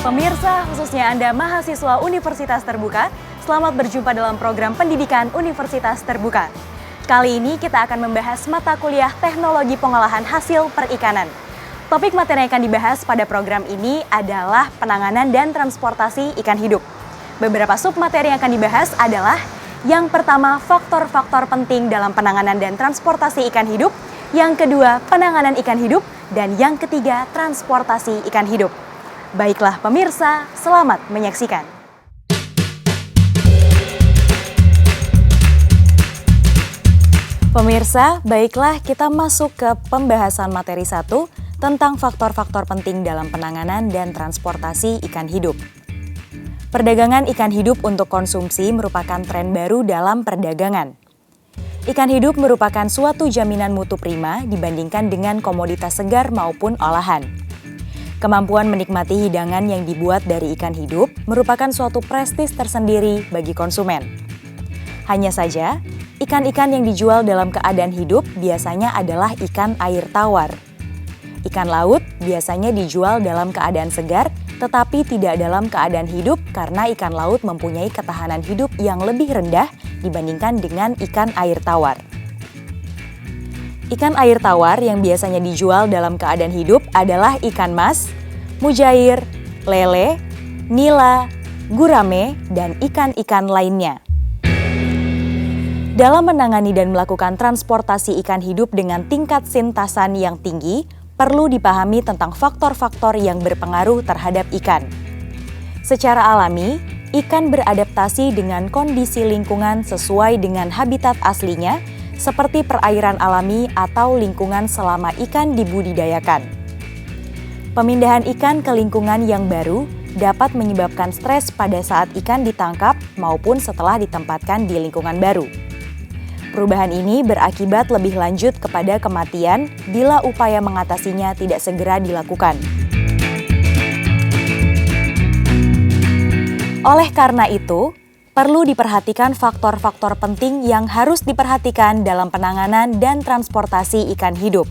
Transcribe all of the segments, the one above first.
Pemirsa, khususnya Anda mahasiswa Universitas Terbuka, selamat berjumpa dalam program pendidikan Universitas Terbuka. Kali ini kita akan membahas mata kuliah Teknologi Pengolahan Hasil Perikanan. Topik materi yang akan dibahas pada program ini adalah penanganan dan transportasi ikan hidup. Beberapa submateri yang akan dibahas adalah yang pertama, faktor-faktor penting dalam penanganan dan transportasi ikan hidup. Yang kedua, penanganan ikan hidup. Dan yang ketiga, transportasi ikan hidup. Baiklah pemirsa, selamat menyaksikan. Pemirsa, baiklah kita masuk ke pembahasan materi 1 tentang faktor-faktor penting dalam penanganan dan transportasi ikan hidup. Perdagangan ikan hidup untuk konsumsi merupakan tren baru dalam perdagangan. Ikan hidup merupakan suatu jaminan mutu prima dibandingkan dengan komoditas segar maupun olahan. Kemampuan menikmati hidangan yang dibuat dari ikan hidup merupakan suatu prestis tersendiri bagi konsumen. Hanya saja, ikan-ikan yang dijual dalam keadaan hidup biasanya adalah ikan air tawar. Ikan laut biasanya dijual dalam keadaan segar, tetapi tidak dalam keadaan hidup karena ikan laut mempunyai ketahanan hidup yang lebih rendah dibandingkan dengan ikan air tawar. Ikan air tawar yang biasanya dijual dalam keadaan hidup adalah ikan mas, mujair, lele, nila, gurame, dan ikan-ikan lainnya. Dalam menangani dan melakukan transportasi ikan hidup dengan tingkat sintasan yang tinggi, perlu dipahami tentang faktor-faktor yang berpengaruh terhadap ikan. Secara alami, ikan beradaptasi dengan kondisi lingkungan sesuai dengan habitat aslinya, seperti perairan alami atau lingkungan selama ikan dibudidayakan. Pemindahan ikan ke lingkungan yang baru dapat menyebabkan stres pada saat ikan ditangkap maupun setelah ditempatkan di lingkungan baru. Perubahan ini berakibat lebih lanjut kepada kematian bila upaya mengatasinya tidak segera dilakukan. Oleh karena itu, perlu diperhatikan faktor-faktor penting yang harus diperhatikan dalam penanganan dan transportasi ikan hidup.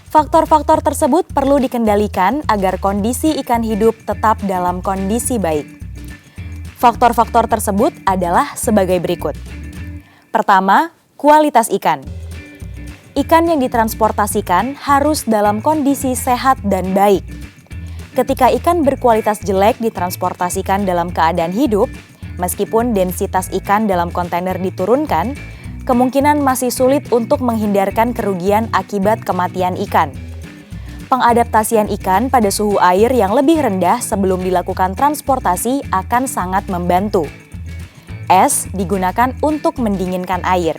Faktor-faktor tersebut perlu dikendalikan agar kondisi ikan hidup tetap dalam kondisi baik. Faktor-faktor tersebut adalah sebagai berikut. Pertama, kualitas ikan. Ikan yang ditransportasikan harus dalam kondisi sehat dan baik. Ketika ikan berkualitas jelek ditransportasikan dalam keadaan hidup, meskipun densitas ikan dalam kontainer diturunkan, kemungkinan masih sulit untuk menghindarkan kerugian akibat kematian ikan. Pengadaptasian ikan pada suhu air yang lebih rendah sebelum dilakukan transportasi akan sangat membantu. Es digunakan untuk mendinginkan air.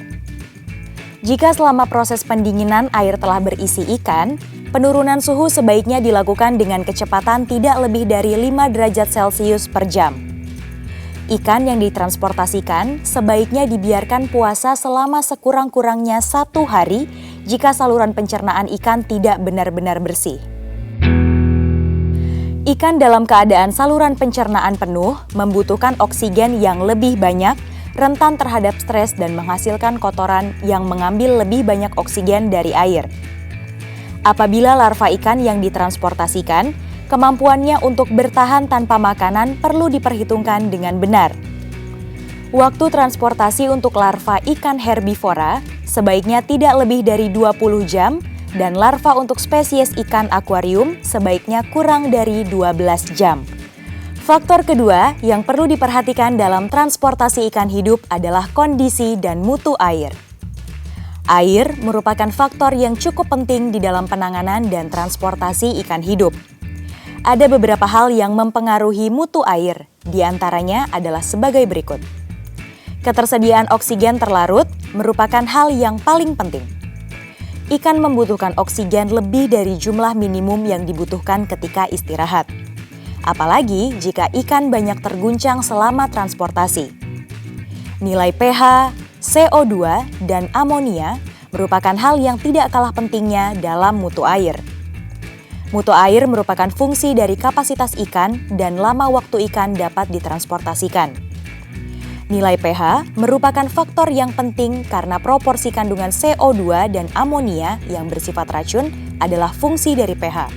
Jika selama proses pendinginan air telah berisi ikan, penurunan suhu sebaiknya dilakukan dengan kecepatan tidak lebih dari 5 derajat Celcius per jam. Ikan yang ditransportasikan sebaiknya dibiarkan puasa selama sekurang-kurangnya 1 hari jika saluran pencernaan ikan tidak benar-benar bersih. Ikan dalam keadaan saluran pencernaan penuh membutuhkan oksigen yang lebih banyak, rentan terhadap stres dan menghasilkan kotoran yang mengambil lebih banyak oksigen dari air. Apabila larva ikan yang ditransportasikan, kemampuannya untuk bertahan tanpa makanan perlu diperhitungkan dengan benar. Waktu transportasi untuk larva ikan herbivora sebaiknya tidak lebih dari 20 jam dan larva untuk spesies ikan akuarium sebaiknya kurang dari 12 jam. Faktor kedua yang perlu diperhatikan dalam transportasi ikan hidup adalah kondisi dan mutu air. Air merupakan faktor yang cukup penting di dalam penanganan dan transportasi ikan hidup. Ada beberapa hal yang mempengaruhi mutu air, di antaranya adalah sebagai berikut. Ketersediaan oksigen terlarut merupakan hal yang paling penting. Ikan membutuhkan oksigen lebih dari jumlah minimum yang dibutuhkan ketika istirahat. Apalagi jika ikan banyak terguncang selama transportasi. Nilai pH, CO2, dan amonia merupakan hal yang tidak kalah pentingnya dalam mutu air. Mutu air merupakan fungsi dari kapasitas ikan dan lama waktu ikan dapat ditransportasikan. Nilai pH merupakan faktor yang penting karena proporsi kandungan CO2 dan amonia yang bersifat racun adalah fungsi dari pH.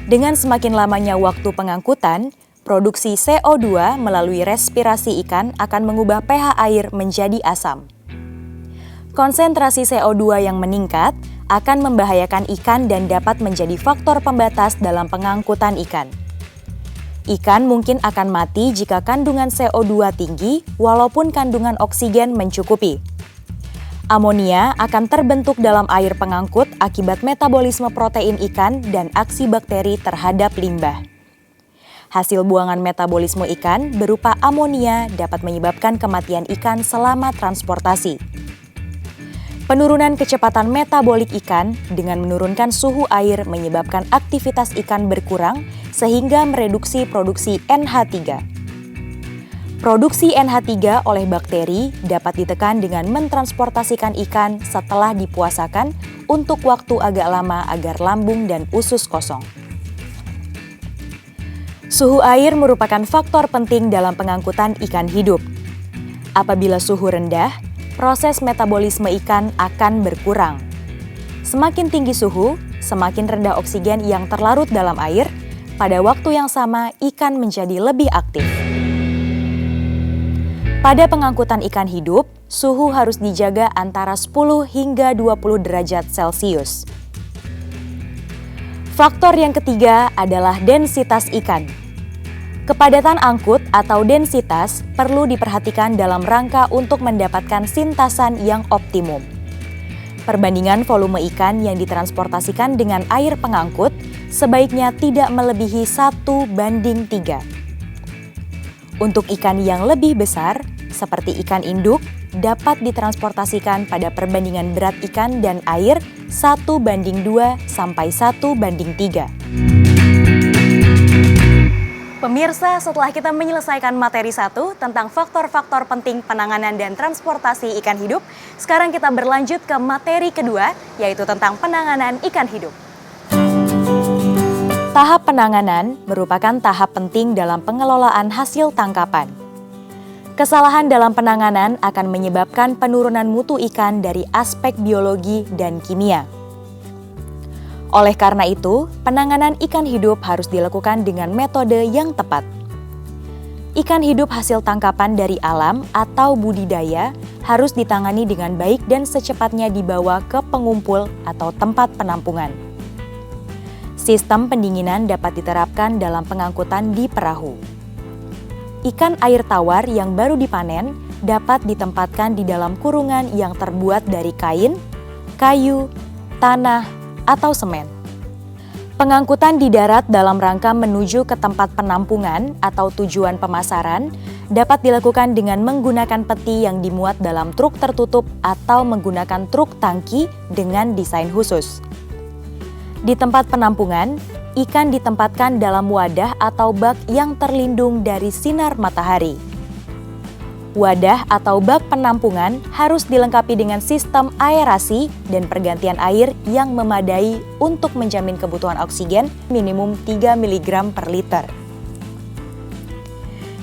Dengan semakin lamanya waktu pengangkutan, produksi CO2 melalui respirasi ikan akan mengubah pH air menjadi asam. Konsentrasi CO2 yang meningkat akan membahayakan ikan dan dapat menjadi faktor pembatas dalam pengangkutan ikan. Ikan mungkin akan mati jika kandungan CO2 tinggi walaupun kandungan oksigen mencukupi. Amonia akan terbentuk dalam air pengangkut akibat metabolisme protein ikan dan aksi bakteri terhadap limbah. Hasil buangan metabolisme ikan berupa amonia dapat menyebabkan kematian ikan selama transportasi. Penurunan kecepatan metabolik ikan dengan menurunkan suhu air menyebabkan aktivitas ikan berkurang sehingga mereduksi produksi NH3. Produksi NH3 oleh bakteri dapat ditekan dengan mentransportasikan ikan setelah dipuasakan untuk waktu agak lama agar lambung dan usus kosong. Suhu air merupakan faktor penting dalam pengangkutan ikan hidup. Apabila suhu rendah, proses metabolisme ikan akan berkurang. Semakin tinggi suhu, semakin rendah oksigen yang terlarut dalam air. Pada waktu yang sama, ikan menjadi lebih aktif. Pada pengangkutan ikan hidup, suhu harus dijaga antara 10 hingga 20 derajat Celcius. Faktor yang ketiga adalah densitas ikan. Kepadatan angkut atau densitas perlu diperhatikan dalam rangka untuk mendapatkan sintasan yang optimum. Perbandingan volume ikan yang ditransportasikan dengan air pengangkut sebaiknya tidak melebihi 1:3. Untuk ikan yang lebih besar, seperti ikan induk, dapat ditransportasikan pada perbandingan berat ikan dan air 1:2 sampai 1:3. Pemirsa, setelah kita menyelesaikan materi 1 tentang faktor-faktor penting penanganan dan transportasi ikan hidup, sekarang kita berlanjut ke materi kedua, yaitu tentang penanganan ikan hidup. Tahap penanganan merupakan tahap penting dalam pengelolaan hasil tangkapan. Kesalahan dalam penanganan akan menyebabkan penurunan mutu ikan dari aspek biologi dan kimia. Oleh karena itu, penanganan ikan hidup harus dilakukan dengan metode yang tepat. Ikan hidup hasil tangkapan dari alam atau budidaya harus ditangani dengan baik dan secepatnya dibawa ke pengumpul atau tempat penampungan. Sistem pendinginan dapat diterapkan dalam pengangkutan di perahu. Ikan air tawar yang baru dipanen dapat ditempatkan di dalam kurungan yang terbuat dari kain, kayu, tanah, atau semen. Pengangkutan di darat dalam rangka menuju ke tempat penampungan atau tujuan pemasaran dapat dilakukan dengan menggunakan peti yang dimuat dalam truk tertutup atau menggunakan truk tangki dengan desain khusus. Di tempat penampungan, ikan ditempatkan dalam wadah atau bak yang terlindung dari sinar matahari. Wadah atau bak penampungan harus dilengkapi dengan sistem aerasi dan pergantian air yang memadai untuk menjamin kebutuhan oksigen minimum 3 mg per liter.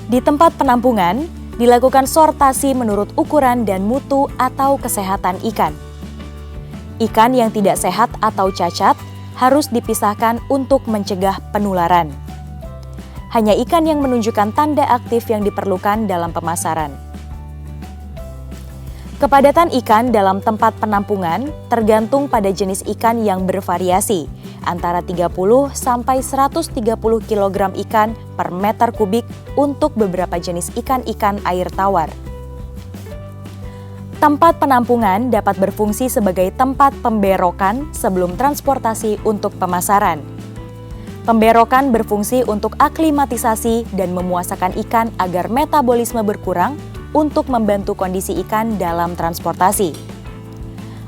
Di tempat penampungan, dilakukan sortasi menurut ukuran dan mutu atau kesehatan ikan. Ikan yang tidak sehat atau cacat harus dipisahkan untuk mencegah penularan. Hanya ikan yang menunjukkan tanda aktif yang diperlukan dalam pemasaran. Kepadatan ikan dalam tempat penampungan tergantung pada jenis ikan yang bervariasi, antara 30 sampai 130 kg ikan per meter kubik untuk beberapa jenis ikan-ikan air tawar. Tempat penampungan dapat berfungsi sebagai tempat pemberokan sebelum transportasi untuk pemasaran. Pemberokan berfungsi untuk aklimatisasi dan memuasakan ikan agar metabolisme berkurang untuk membantu kondisi ikan dalam transportasi.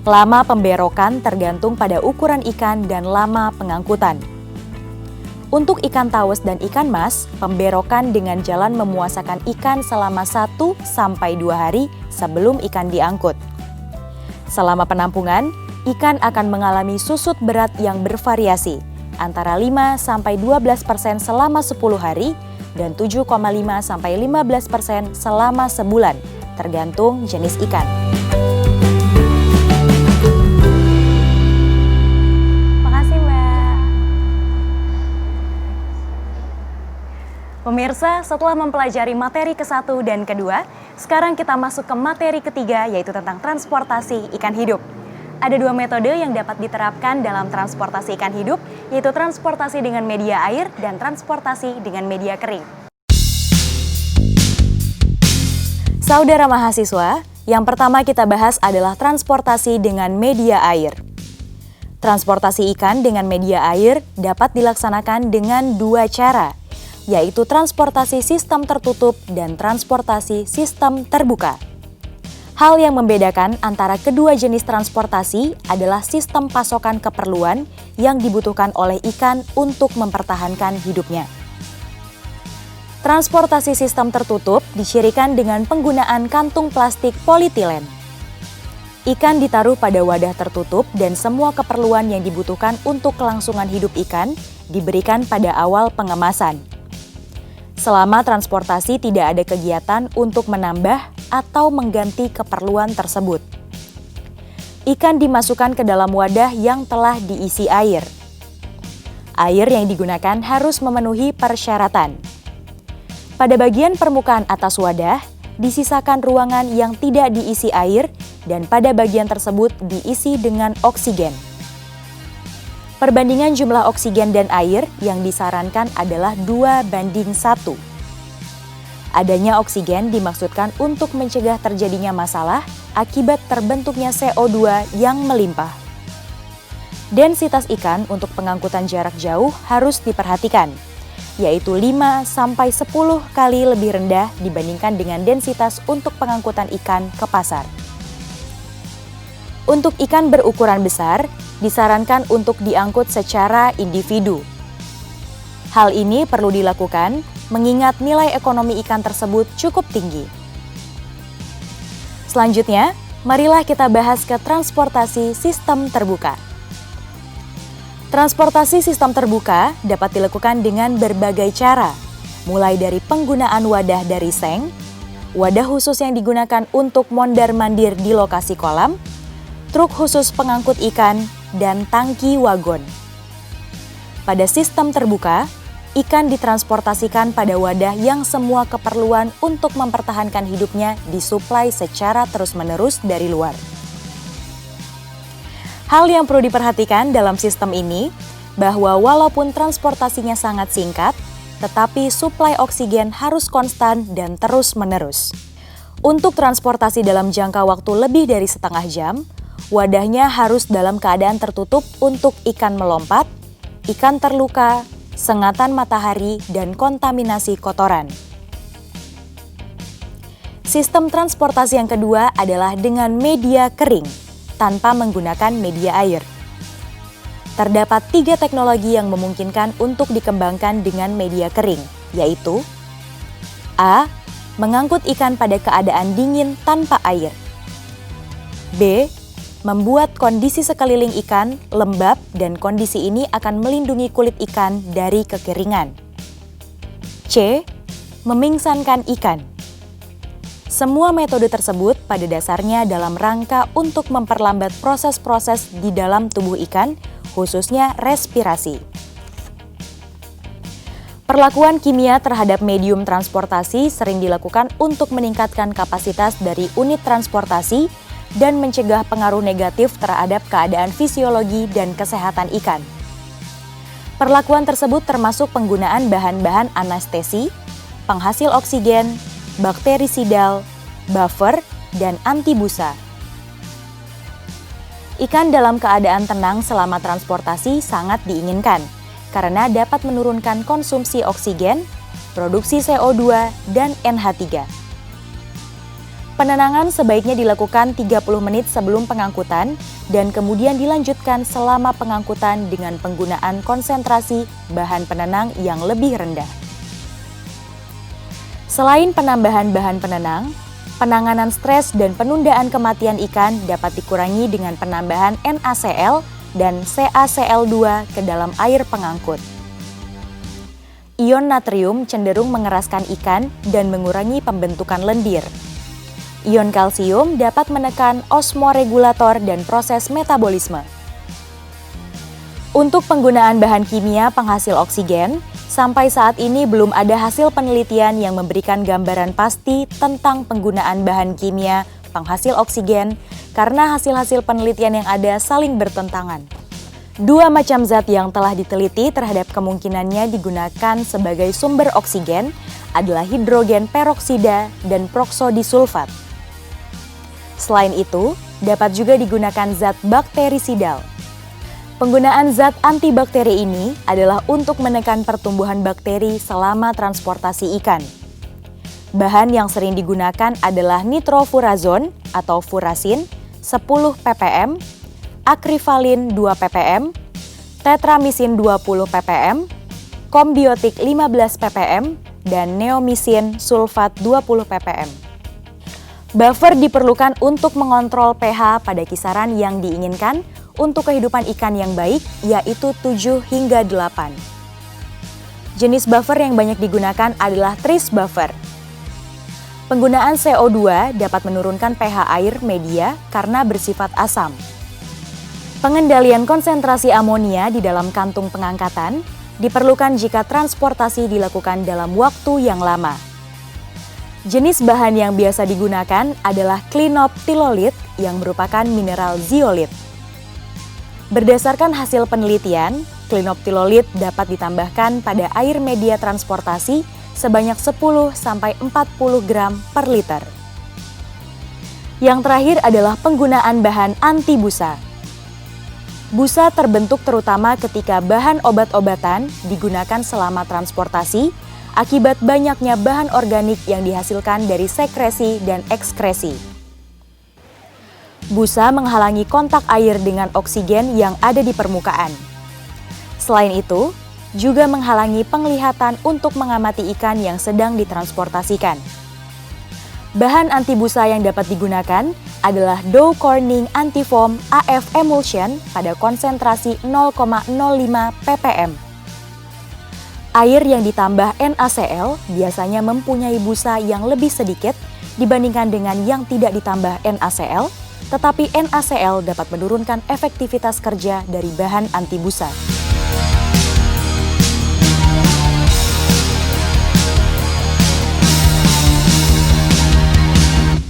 Lama pemberokan tergantung pada ukuran ikan dan lama pengangkutan. Untuk ikan tawes dan ikan mas, pemberokan dengan jalan memuasakan ikan selama 1-2 hari sebelum ikan diangkut. Selama penampungan, ikan akan mengalami susut berat yang bervariasi, antara 5-12% selama 10 hari, dan 7,5-15% selama sebulan, tergantung jenis ikan. Makasih, Mbak. Pemirsa, setelah mempelajari materi ke-1 dan ke-2, sekarang kita masuk ke materi ketiga, yaitu tentang transportasi ikan hidup. Ada 2 metode yang dapat diterapkan dalam transportasi ikan hidup, yaitu transportasi dengan media air dan transportasi dengan media kering. Saudara mahasiswa, yang pertama kita bahas adalah transportasi dengan media air. Transportasi ikan dengan media air dapat dilaksanakan dengan 2 cara, yaitu transportasi sistem tertutup dan transportasi sistem terbuka. Hal yang membedakan antara kedua jenis transportasi adalah sistem pasokan keperluan yang dibutuhkan oleh ikan untuk mempertahankan hidupnya. Transportasi sistem tertutup dicirikan dengan penggunaan kantung plastik polietilen. Ikan ditaruh pada wadah tertutup dan semua keperluan yang dibutuhkan untuk kelangsungan hidup ikan diberikan pada awal pengemasan. Selama transportasi tidak ada kegiatan untuk menambah atau mengganti keperluan tersebut. Ikan dimasukkan ke dalam wadah yang telah diisi air. Air yang digunakan harus memenuhi persyaratan. Pada bagian permukaan atas wadah, disisakan ruangan yang tidak diisi air dan pada bagian tersebut diisi dengan oksigen. Perbandingan jumlah oksigen dan air yang disarankan adalah 2:1. Adanya oksigen dimaksudkan untuk mencegah terjadinya masalah akibat terbentuknya CO2 yang melimpah. Densitas ikan untuk pengangkutan jarak jauh harus diperhatikan, yaitu 5-10 kali lebih rendah dibandingkan dengan densitas untuk pengangkutan ikan ke pasar. Untuk ikan berukuran besar, disarankan untuk diangkut secara individu. Hal ini perlu dilakukan mengingat nilai ekonomi ikan tersebut cukup tinggi. Selanjutnya, marilah kita bahas ke transportasi sistem terbuka. Transportasi sistem terbuka dapat dilakukan dengan berbagai cara, mulai dari penggunaan wadah dari seng, wadah khusus yang digunakan untuk mondar-mandir di lokasi kolam, truk khusus pengangkut ikan, dan tangki wagon. Pada sistem terbuka, ikan ditransportasikan pada wadah yang semua keperluan untuk mempertahankan hidupnya disuplai secara terus-menerus dari luar. Hal yang perlu diperhatikan dalam sistem ini, bahwa walaupun transportasinya sangat singkat, tetapi suplai oksigen harus konstan dan terus-menerus. Untuk transportasi dalam jangka waktu lebih dari setengah jam, wadahnya harus dalam keadaan tertutup untuk ikan melompat, ikan terluka, sengatan matahari, dan kontaminasi kotoran. Sistem transportasi yang kedua adalah dengan media kering, tanpa menggunakan media air. Terdapat 3 teknologi yang memungkinkan untuk dikembangkan dengan media kering, yaitu A. Mengangkut ikan pada keadaan dingin tanpa air. B. Membuat kondisi sekeliling ikan lembab dan kondisi ini akan melindungi kulit ikan dari kekeringan. C. Memingsankan ikan. Semua metode tersebut pada dasarnya dalam rangka untuk memperlambat proses-proses di dalam tubuh ikan, khususnya respirasi. Perlakuan kimia terhadap medium transportasi sering dilakukan untuk meningkatkan kapasitas dari unit transportasi dan mencegah pengaruh negatif terhadap keadaan fisiologi dan kesehatan ikan. Perlakuan tersebut termasuk penggunaan bahan-bahan anestesi, penghasil oksigen, bakterisidal, buffer, dan antibusa. Ikan dalam keadaan tenang selama transportasi sangat diinginkan karena dapat menurunkan konsumsi oksigen, produksi CO2, dan NH3. Penenangan sebaiknya dilakukan 30 menit sebelum pengangkutan dan kemudian dilanjutkan selama pengangkutan dengan penggunaan konsentrasi bahan penenang yang lebih rendah. Selain penambahan bahan penenang, penanganan stres dan penundaan kematian ikan dapat dikurangi dengan penambahan NaCl dan CaCl2 ke dalam air pengangkut. Ion natrium cenderung mengeraskan ikan dan mengurangi pembentukan lendir. Ion kalsium dapat menekan osmoregulator dan proses metabolisme. Untuk penggunaan bahan kimia penghasil oksigen, Sampai saat ini belum ada hasil penelitian yang memberikan gambaran pasti tentang penggunaan bahan kimia penghasil oksigen karena hasil-hasil penelitian yang ada saling bertentangan. Dua macam zat yang telah diteliti terhadap kemungkinannya digunakan sebagai sumber oksigen adalah hidrogen peroksida dan proksodisulfat. Selain itu, dapat juga digunakan zat bakterisidal. Penggunaan zat antibakteri ini adalah untuk menekan pertumbuhan bakteri selama transportasi ikan. Bahan yang sering digunakan adalah nitrofurazon atau furasin 10 ppm, akrivalin 2 ppm, tetramisin 20 ppm, kombiotik 15 ppm, dan neomisin sulfat 20 ppm. Buffer diperlukan untuk mengontrol pH pada kisaran yang diinginkan untuk kehidupan ikan yang baik, yaitu 7 hingga 8. Jenis buffer yang banyak digunakan adalah Tris buffer. Penggunaan CO2 dapat menurunkan pH air media karena bersifat asam. Pengendalian konsentrasi amonia di dalam kantung pengangkatan diperlukan jika transportasi dilakukan dalam waktu yang lama. Jenis bahan yang biasa digunakan adalah klinoptilolit yang merupakan mineral zeolit. Berdasarkan hasil penelitian, klinoptilolit dapat ditambahkan pada air media transportasi sebanyak 10-40 gram per liter. Yang terakhir adalah penggunaan bahan anti busa. Busa terbentuk terutama ketika bahan obat-obatan digunakan selama transportasi akibat banyaknya bahan organik yang dihasilkan dari sekresi dan ekskresi. Busa menghalangi kontak air dengan oksigen yang ada di permukaan. Selain itu, juga menghalangi penglihatan untuk mengamati ikan yang sedang ditransportasikan. Bahan anti busa yang dapat digunakan adalah Dow Corning Antifoam AF Emulsion pada konsentrasi 0,05 ppm. Air yang ditambah NaCl biasanya mempunyai busa yang lebih sedikit dibandingkan dengan yang tidak ditambah NaCl, tetapi NaCl dapat menurunkan efektivitas kerja dari bahan anti busa.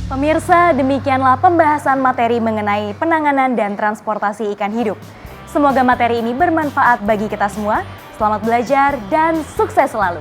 Pemirsa, demikianlah pembahasan materi mengenai penanganan dan transportasi ikan hidup. Semoga materi ini bermanfaat bagi kita semua. Selamat belajar dan sukses selalu!